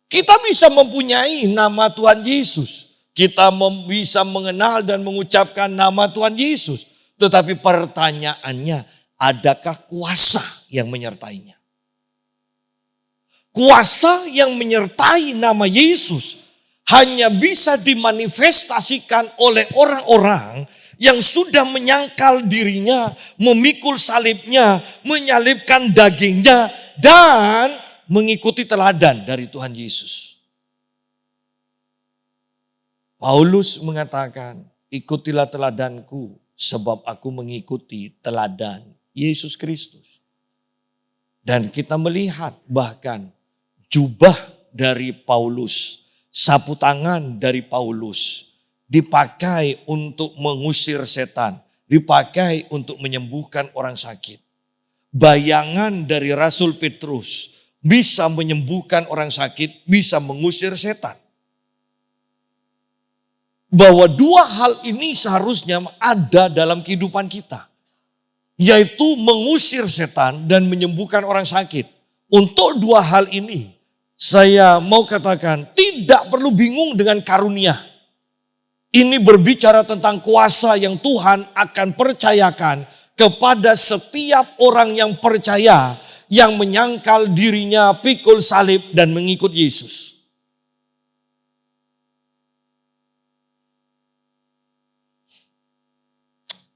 Kita bisa mempunyai nama Tuhan Yesus. Kita bisa mengenal dan mengucapkan nama Tuhan Yesus. Tetapi pertanyaannya, adakah kuasa yang menyertainya? Kuasa yang menyertai nama Yesus hanya bisa dimanifestasikan oleh orang-orang yang sudah menyangkal dirinya, memikul salibnya, menyalibkan dagingnya, dan mengikuti teladan dari Tuhan Yesus. Paulus mengatakan, ikutilah teladanku sebab aku mengikuti teladan Yesus Kristus. Dan kita melihat bahkan jubah dari Paulus, sapu tangan dari Paulus dipakai untuk mengusir setan, dipakai untuk menyembuhkan orang sakit. Bayangan dari Rasul Petrus bisa menyembuhkan orang sakit, bisa mengusir setan. Bahwa dua hal ini seharusnya ada dalam kehidupan kita. Yaitu mengusir setan dan menyembuhkan orang sakit. Untuk dua hal ini, saya mau katakan tidak perlu bingung dengan karunia. Ini berbicara tentang kuasa yang Tuhan akan percayakan kepada setiap orang yang percaya, yang menyangkal dirinya, pikul salib dan mengikut Yesus.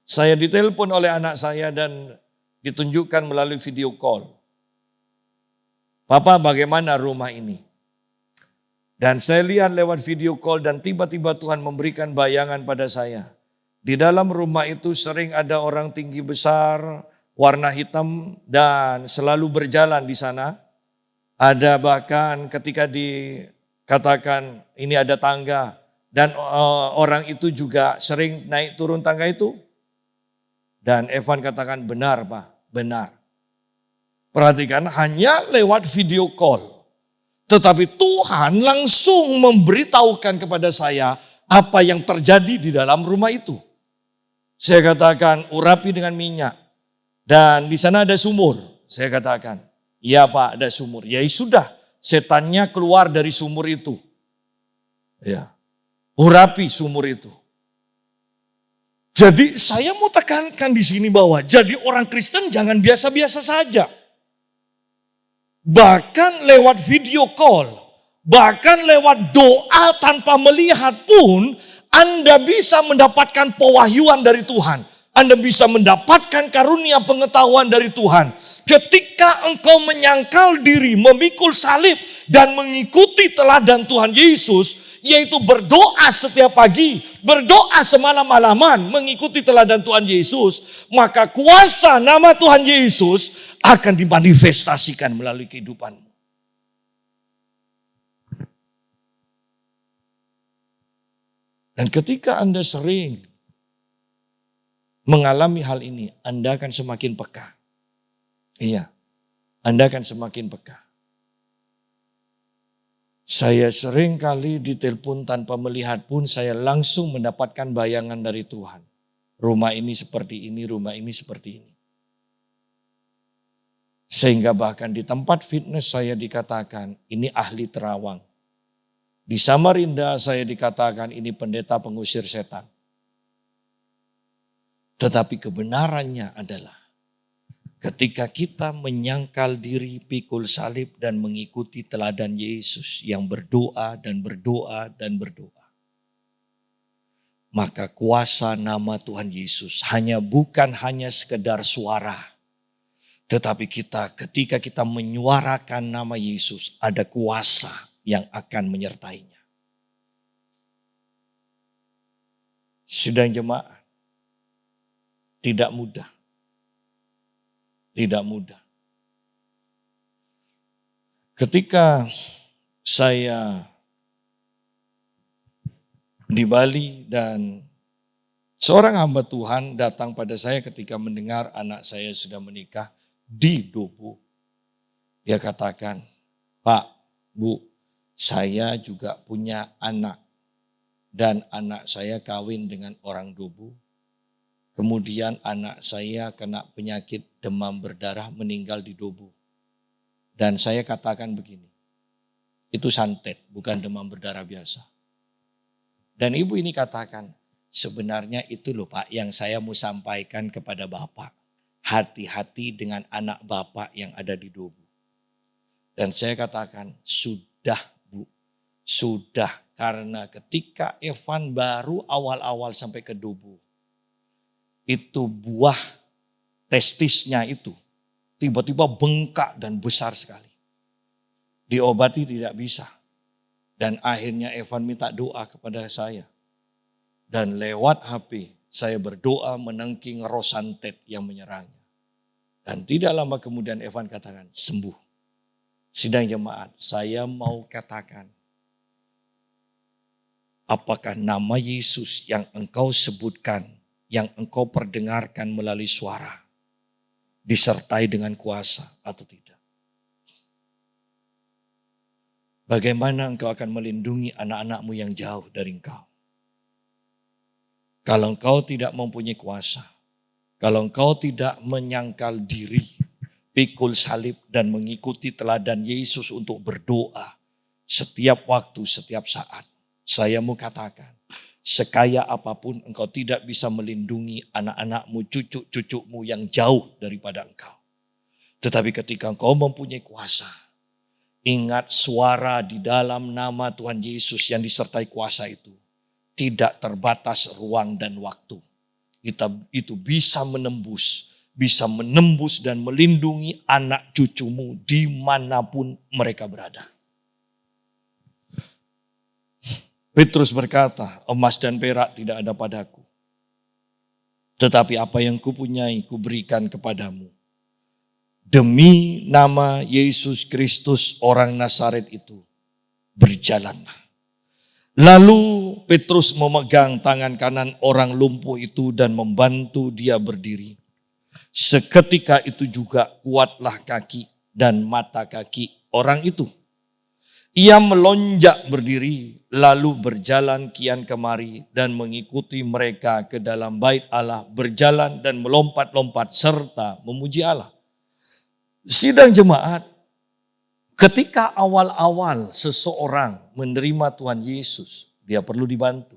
Saya ditelepon oleh anak saya dan ditunjukkan melalui video call. Papa, bagaimana rumah ini? Dan saya lihat lewat video call dan tiba-tiba Tuhan memberikan bayangan pada saya. Di dalam rumah itu sering ada orang tinggi besar, warna hitam dan selalu berjalan di sana. Ada bahkan ketika dikatakan ini ada tangga dan orang itu juga sering naik turun tangga itu. Dan Evan katakan benar Pak, benar. Perhatikan hanya lewat video call. Tetapi Tuhan langsung memberitahukan kepada saya apa yang terjadi di dalam rumah itu. Saya katakan urapi dengan minyak. Dan di sana ada sumur. Saya katakan, iya Pak ada sumur. Ya sudah, setannya keluar dari sumur itu. Ya, urapi sumur itu. Jadi saya mau tekankan di sini bahwa jadi orang Kristen jangan biasa-biasa saja. Bahkan lewat video call, bahkan lewat doa tanpa melihat pun, Anda bisa mendapatkan pewahyuan dari Tuhan. Anda bisa mendapatkan karunia pengetahuan dari Tuhan. Ketika engkau menyangkal diri, memikul salib, dan mengikuti teladan Tuhan Yesus, yaitu berdoa setiap pagi, berdoa semalam-malaman, mengikuti teladan Tuhan Yesus, maka kuasa nama Tuhan Yesus akan dimanifestasikan melalui kehidupanmu. Dan ketika Anda sering mengalami hal ini, Anda akan semakin peka. Iya, Anda akan semakin peka. Saya sering kali ditelepon tanpa melihat pun saya langsung mendapatkan bayangan dari Tuhan. Rumah ini seperti ini, rumah ini seperti ini. Sehingga bahkan di tempat fitness saya dikatakan ini ahli terawang. Di Samarinda saya dikatakan ini pendeta pengusir setan. Tetapi kebenarannya adalah ketika kita menyangkal diri, pikul salib dan mengikuti teladan Yesus yang berdoa dan berdoa dan berdoa. Maka kuasa nama Tuhan Yesus bukan hanya sekedar suara. Tetapi ketika kita menyuarakan nama Yesus ada kuasa yang akan menyertainya. Sidang jemaat, tidak mudah. Tidak mudah. Ketika saya di Bali dan seorang hamba Tuhan datang pada saya ketika mendengar anak saya sudah menikah di Dobo. Dia katakan, Pak, Bu, saya juga punya anak. Dan anak saya kawin dengan orang Dobo. Kemudian anak saya kena penyakit demam berdarah meninggal di Dobo. Dan saya katakan begini, itu santet, bukan demam berdarah biasa. Dan ibu ini katakan, sebenarnya itu loh Pak yang saya mau sampaikan kepada Bapak. Hati-hati dengan anak Bapak yang ada di Dobo. Dan saya katakan, sudah Bu, sudah. Karena ketika Evan baru awal-awal sampai ke Dobo, itu buah testisnya itu tiba-tiba bengkak dan besar sekali. Diobati tidak bisa. Dan akhirnya Evan minta doa kepada saya. Dan lewat HP saya berdoa menengking roh santet yang menyerangnya. Dan tidak lama kemudian Evan katakan sembuh. Sidang jemaat, saya mau katakan, apakah nama Yesus yang engkau sebutkan, yang engkau perdengarkan melalui suara, disertai dengan kuasa atau tidak? Bagaimana engkau akan melindungi anak-anakmu yang jauh dari engkau? Kalau engkau tidak mempunyai kuasa, kalau engkau tidak menyangkal diri, pikul salib dan mengikuti teladan Yesus untuk berdoa setiap waktu, setiap saat, saya mau katakan, sekaya apapun engkau tidak bisa melindungi anak-anakmu, cucu-cucumu yang jauh daripada engkau. Tetapi ketika engkau mempunyai kuasa, ingat suara di dalam nama Tuhan Yesus yang disertai kuasa itu. Tidak terbatas ruang dan waktu. Itu bisa menembus dan melindungi anak cucumu dimanapun mereka berada. Petrus berkata, emas dan perak tidak ada padaku. Tetapi apa yang kupunyai kuberikan kepadamu. Demi nama Yesus Kristus orang Nazaret itu, berjalanlah. Lalu Petrus memegang tangan kanan orang lumpuh itu dan membantu dia berdiri. Seketika itu juga kuatlah kaki dan mata kaki orang itu. Ia melonjak berdiri, lalu berjalan kian kemari dan mengikuti mereka ke dalam bait Allah, berjalan dan melompat-lompat serta memuji Allah. Sidang jemaat, ketika awal-awal seseorang menerima Tuhan Yesus, dia perlu dibantu.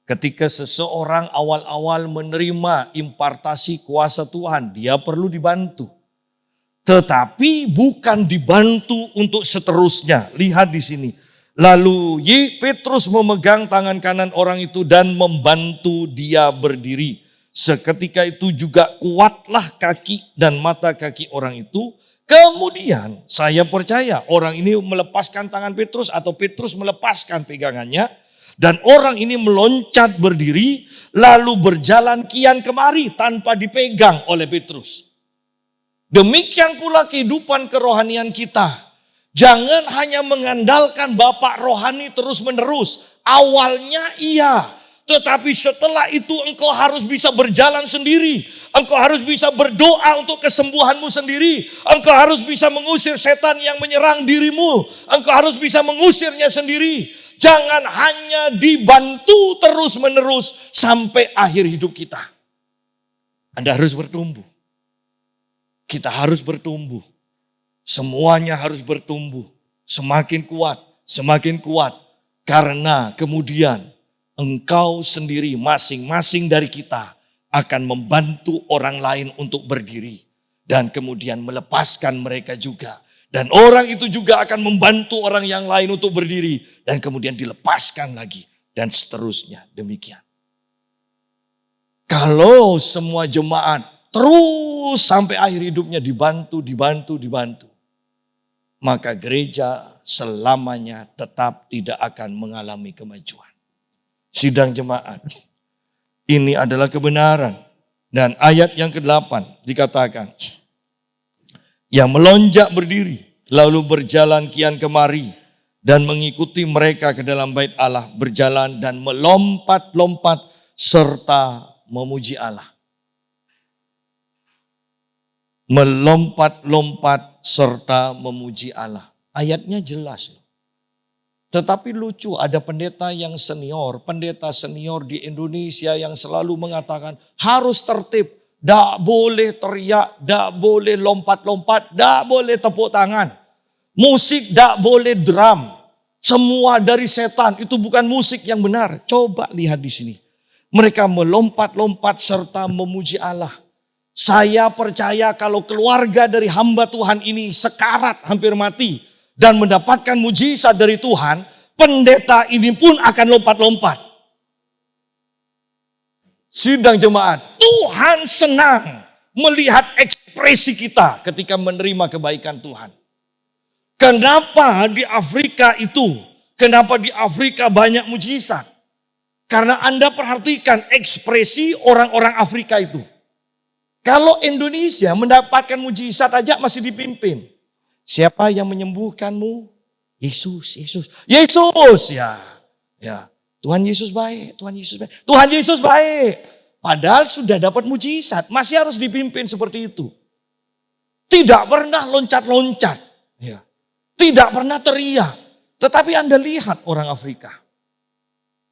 Ketika seseorang awal-awal menerima impartasi kuasa Tuhan, dia perlu dibantu. Tetapi bukan dibantu untuk seterusnya. Lihat di sini. Lalu Petrus memegang tangan kanan orang itu dan membantu dia berdiri. Seketika itu juga kuatlah kaki dan mata kaki orang itu. Kemudian saya percaya orang ini melepaskan tangan Petrus atau Petrus melepaskan pegangannya. Dan orang ini meloncat berdiri lalu berjalan kian kemari tanpa dipegang oleh Petrus. Demikian pula kehidupan kerohanian kita. Jangan hanya mengandalkan Bapak rohani terus menerus. Awalnya iya. Tetapi setelah itu engkau harus bisa berjalan sendiri. Engkau harus bisa berdoa untuk kesembuhanmu sendiri. Engkau harus bisa mengusir setan yang menyerang dirimu. Engkau harus bisa mengusirnya sendiri. Jangan hanya dibantu terus menerus sampai akhir hidup kita. Anda harus bertumbuh. Kita harus bertumbuh. Semuanya harus bertumbuh. Semakin kuat. Karena kemudian engkau sendiri masing-masing dari kita akan membantu orang lain untuk berdiri. Dan kemudian melepaskan mereka juga. Dan orang itu juga akan membantu orang yang lain untuk berdiri. Dan kemudian dilepaskan lagi. Dan seterusnya demikian. Kalau semua jemaat terus sampai akhir hidupnya dibantu. Maka gereja selamanya tetap tidak akan mengalami kemajuan. Sidang jemaat, Ini adalah kebenaran. Dan ayat yang ke-8 dikatakan, yang melonjak berdiri, lalu berjalan kian kemari, dan mengikuti mereka ke dalam bait Allah, berjalan dan melompat-lompat serta memuji Allah. Melompat-lompat serta memuji Allah. Ayatnya jelas. Tetapi lucu, ada pendeta senior di Indonesia yang selalu mengatakan harus tertib, tidak boleh teriak, tidak boleh lompat-lompat, tidak boleh tepuk tangan. Musik tidak boleh drum. Semua dari setan, itu bukan musik yang benar. Coba lihat di sini. Mereka melompat-lompat serta memuji Allah. Saya percaya kalau keluarga dari hamba Tuhan ini sekarat hampir mati dan mendapatkan mujizat dari Tuhan, pendeta ini pun akan lompat-lompat. Sidang jemaat, Tuhan senang melihat ekspresi kita ketika menerima kebaikan Tuhan. Kenapa di Afrika banyak mujizat? Karena Anda perhatikan ekspresi orang-orang Afrika itu. Kalau Indonesia mendapatkan mujizat aja masih dipimpin. Siapa yang menyembuhkanmu? Yesus ya. Tuhan Yesus baik. Tuhan Yesus baik. Padahal sudah dapat mujizat, masih harus dipimpin seperti itu. Tidak pernah loncat-loncat. Ya. Tidak pernah teriak. Tetapi Anda lihat orang Afrika.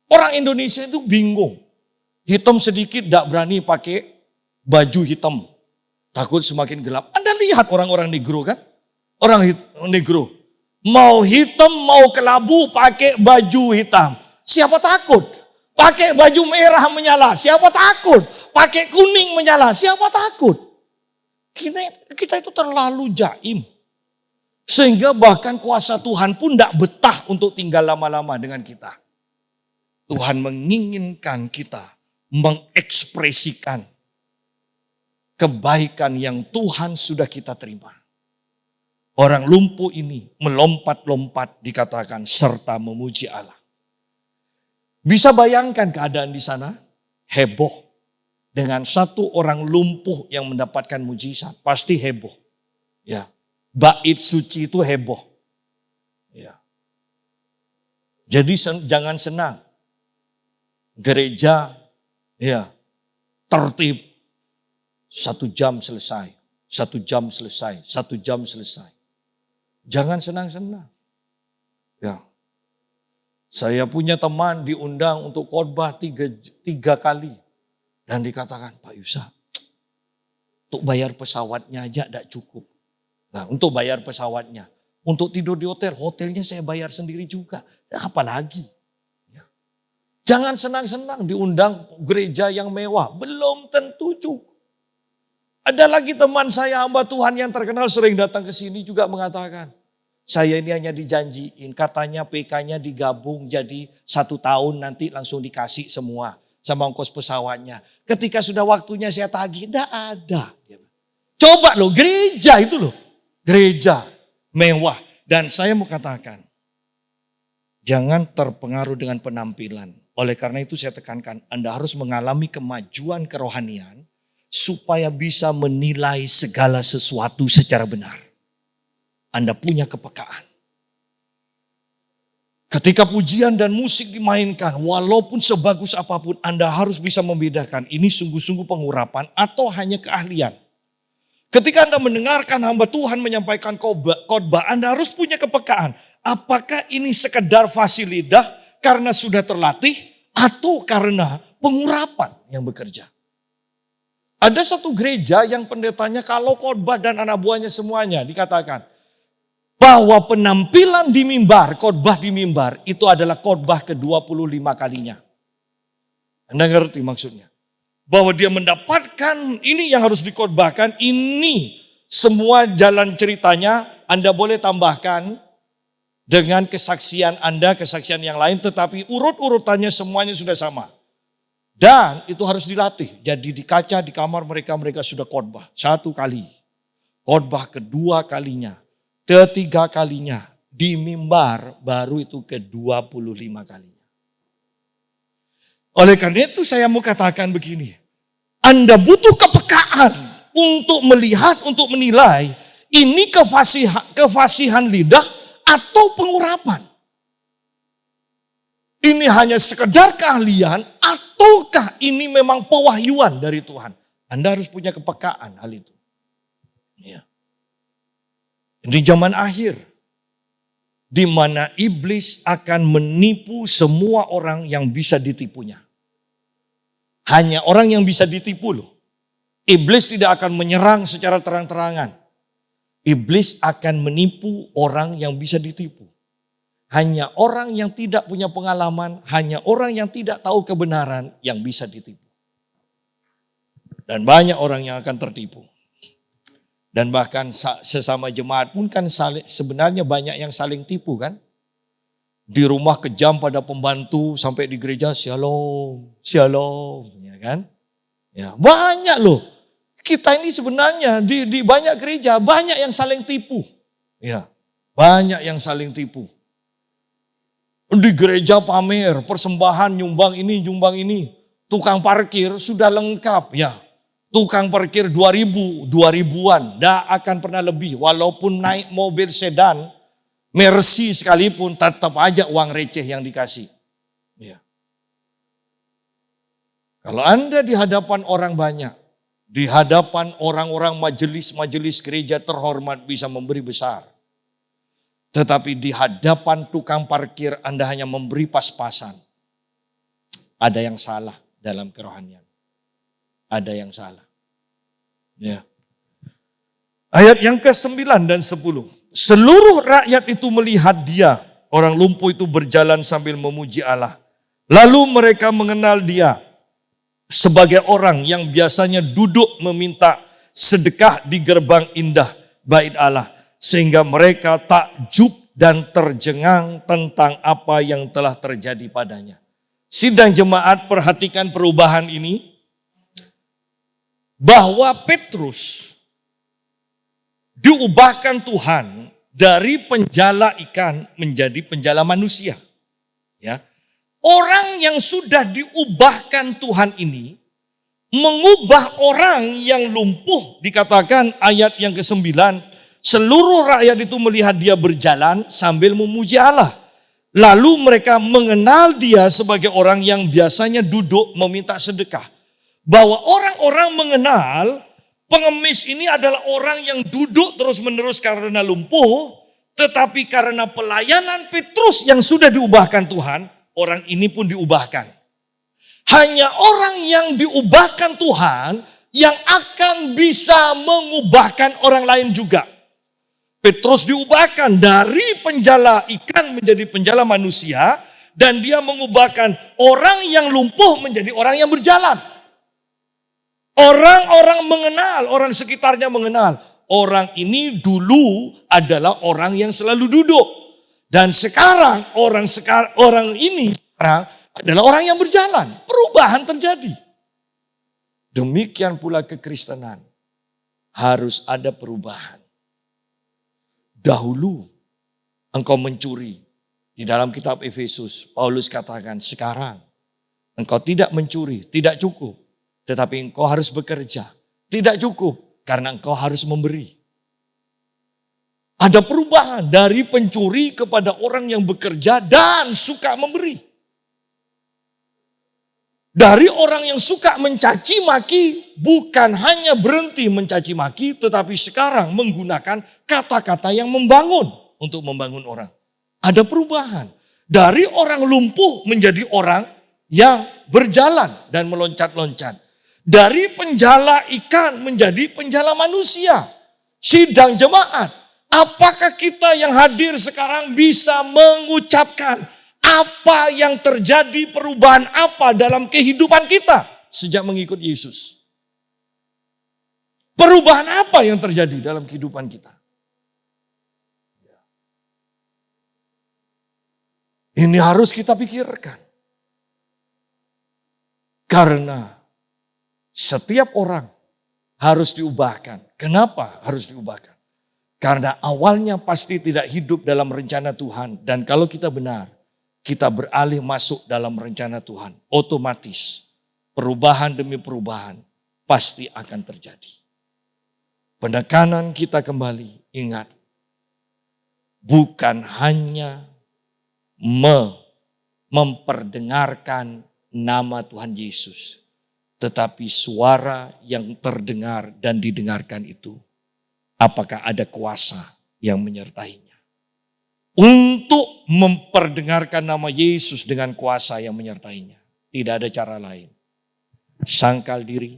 Orang Indonesia itu bingung. Hitam sedikit tidak berani pakai baju hitam. Takut semakin gelap. Anda lihat orang-orang negro kan? Orang negro. Mau hitam, mau kelabu, pakai baju hitam. Siapa takut? Pakai baju merah menyala. Siapa takut? Pakai kuning menyala. Siapa takut? Kita itu terlalu jaim. Sehingga bahkan kuasa Tuhan pun tidak betah untuk tinggal lama-lama dengan kita. Tuhan menginginkan kita mengekspresikan kebaikan yang Tuhan sudah kita terima. Orang lumpuh ini melompat-lompat dikatakan serta memuji Allah. Bisa bayangkan keadaan di sana? Heboh. Dengan satu orang lumpuh yang mendapatkan mujizat. Pasti heboh. Ya. Bait suci itu heboh. Ya. Jadi jangan senang. Gereja tertib. 1 jam selesai. 1 jam selesai. 1 jam selesai. Jangan senang-senang. Ya. Saya punya teman diundang untuk khotbah 3 kali. Dan dikatakan, Pak Yusa, untuk bayar pesawatnya aja tidak cukup. Nah, untuk bayar pesawatnya. Untuk tidur di hotel, hotelnya saya bayar sendiri juga. Apalagi. Ya. Jangan senang-senang diundang gereja yang mewah. Belum tentu cukup. Ada lagi teman saya hamba Tuhan yang terkenal sering datang ke sini juga mengatakan, saya ini hanya dijanjiin, katanya PK-nya digabung jadi 1 tahun nanti langsung dikasih semua sama ongkos pesawatnya. Ketika sudah waktunya saya tagih, tidak ada. Coba loh, gereja itu loh. Gereja mewah. Dan saya mau katakan, jangan terpengaruh dengan penampilan. Oleh karena itu saya tekankan, Anda harus mengalami kemajuan kerohanian supaya bisa menilai segala sesuatu secara benar. Anda punya kepekaan. Ketika pujian dan musik dimainkan, walaupun sebagus apapun, Anda harus bisa membedakan ini sungguh-sungguh pengurapan atau hanya keahlian. Ketika Anda mendengarkan hamba Tuhan menyampaikan khotbah, Anda harus punya kepekaan. Apakah ini sekedar fasilitas karena sudah terlatih atau karena pengurapan yang bekerja? Ada satu gereja yang pendetanya kalau khotbah dan anak buahnya semuanya dikatakan bahwa penampilan di mimbar, khotbah di mimbar itu adalah khotbah ke-25 kalinya. Anda ngerti maksudnya? Bahwa dia mendapatkan ini yang harus dikhotbahkan, ini semua jalan ceritanya Anda boleh tambahkan dengan kesaksian Anda, kesaksian yang lain, tetapi urut-urutannya semuanya sudah sama. Dan itu harus dilatih. Jadi di kaca di kamar mereka sudah khotbah 1 kali. Khotbah kedua kalinya, ketiga kalinya, di mimbar baru itu ke-25 kalinya. Oleh karena itu saya mau katakan begini. Anda butuh kepekaan untuk melihat, untuk menilai ini kefasihan lidah atau pengurapan. Ini hanya sekedar keahlian ataukah ini memang pewahyuan dari Tuhan? Anda harus punya kepekaan hal itu. Ya. Di zaman akhir, di mana iblis akan menipu semua orang yang bisa ditipunya. Hanya orang yang bisa ditipu loh. Iblis tidak akan menyerang secara terang-terangan. Iblis akan menipu orang yang bisa ditipu. Hanya orang yang tidak punya pengalaman, hanya orang yang tidak tahu kebenaran yang bisa ditipu. Dan banyak orang yang akan tertipu. Dan bahkan sesama jemaat pun kan sebenarnya banyak yang saling tipu kan. Di rumah kejam pada pembantu, sampai di gereja shalom, shalom, ya kan? Ya, banyak loh. Kita ini sebenarnya di banyak gereja banyak yang saling tipu. Ya, banyak yang saling tipu. Di gereja pamer, persembahan, nyumbang ini, tukang parkir sudah lengkap ya. Tukang parkir 2000-an, tidak akan pernah lebih. Walaupun naik mobil sedan, Mercy sekalipun tetap aja uang receh yang dikasih. Ya. Kalau Anda di hadapan orang banyak, di hadapan orang-orang majelis-majelis gereja terhormat bisa memberi besar. Tetapi di hadapan tukang parkir Anda hanya memberi pas-pasan. Ada yang salah dalam kerohanian. Ada yang salah. Ya. Ayat yang ke-9 dan 10. Seluruh rakyat itu melihat dia, orang lumpuh itu berjalan sambil memuji Allah. Lalu mereka mengenal dia sebagai orang yang biasanya duduk meminta sedekah di gerbang indah bait Allah. Sehingga mereka takjub dan terjengang tentang apa yang telah terjadi padanya. Sidang jemaat, perhatikan perubahan ini. Bahwa Petrus diubahkan Tuhan dari penjala ikan menjadi penjala manusia. Ya. Orang yang sudah diubahkan Tuhan ini mengubah orang yang lumpuh, dikatakan ayat yang ke-9, seluruh rakyat itu melihat dia berjalan sambil memuji Allah. Lalu mereka mengenal dia sebagai orang yang biasanya duduk meminta sedekah. Bahwa orang-orang mengenal pengemis ini adalah orang yang duduk terus-menerus karena lumpuh. Tetapi karena pelayanan Petrus yang sudah diubahkan Tuhan, orang ini pun diubahkan. Hanya orang yang diubahkan Tuhan yang akan bisa mengubahkan orang lain juga. Petrus diubahkan dari penjala ikan menjadi penjala manusia. Dan dia mengubahkan orang yang lumpuh menjadi orang yang berjalan. Orang-orang mengenal, orang sekitarnya mengenal. Orang ini dulu adalah orang yang selalu duduk. Dan sekarang orang ini sekarang adalah orang yang berjalan. Perubahan terjadi. Demikian pula kekristenan. Harus ada perubahan. Dahulu engkau mencuri. Di dalam kitab Efesus, Paulus katakan sekarang engkau tidak mencuri, tidak cukup. Tetapi engkau harus bekerja. Tidak cukup karena engkau harus memberi. Ada perubahan dari pencuri kepada orang yang bekerja dan suka memberi. Dari orang yang suka mencaci maki, bukan hanya berhenti mencaci maki, tetapi sekarang menggunakan kata-kata yang membangun untuk membangun orang. Ada perubahan. Dari orang lumpuh menjadi orang yang berjalan dan meloncat-loncat. Dari penjala ikan menjadi penjala manusia. Sidang jemaat. Apakah kita yang hadir sekarang bisa mengucapkan apa yang terjadi, perubahan apa dalam kehidupan kita sejak mengikut Yesus? Perubahan apa yang terjadi dalam kehidupan kita? Ini harus kita pikirkan. Karena setiap orang harus diubahkan. Kenapa harus diubahkan? Karena awalnya pasti tidak hidup dalam rencana Tuhan. Dan kalau kita benar, kita beralih masuk dalam rencana Tuhan, otomatis perubahan demi perubahan pasti akan terjadi. Penekanan kita kembali, ingat, bukan hanya memperdengarkan nama Tuhan Yesus, tetapi suara yang terdengar dan didengarkan itu, apakah ada kuasa yang menyertainya? Untuk memperdengarkan nama Yesus dengan kuasa yang menyertainya, tidak ada cara lain. Sangkal diri,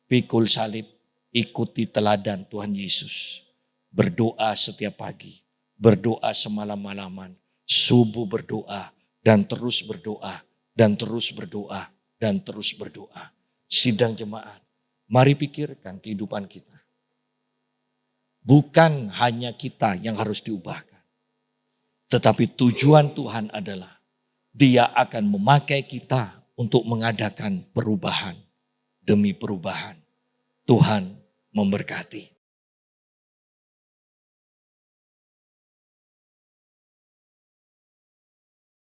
pikul salib, ikuti teladan Tuhan Yesus. Berdoa setiap pagi, berdoa semalam-malaman, subuh berdoa, dan terus berdoa, dan terus berdoa, dan terus berdoa. Sidang jemaat, mari pikirkan kehidupan kita. Bukan hanya kita yang harus diubahkan. Tetapi tujuan Tuhan adalah Dia akan memakai kita untuk mengadakan perubahan demi perubahan. Tuhan memberkati.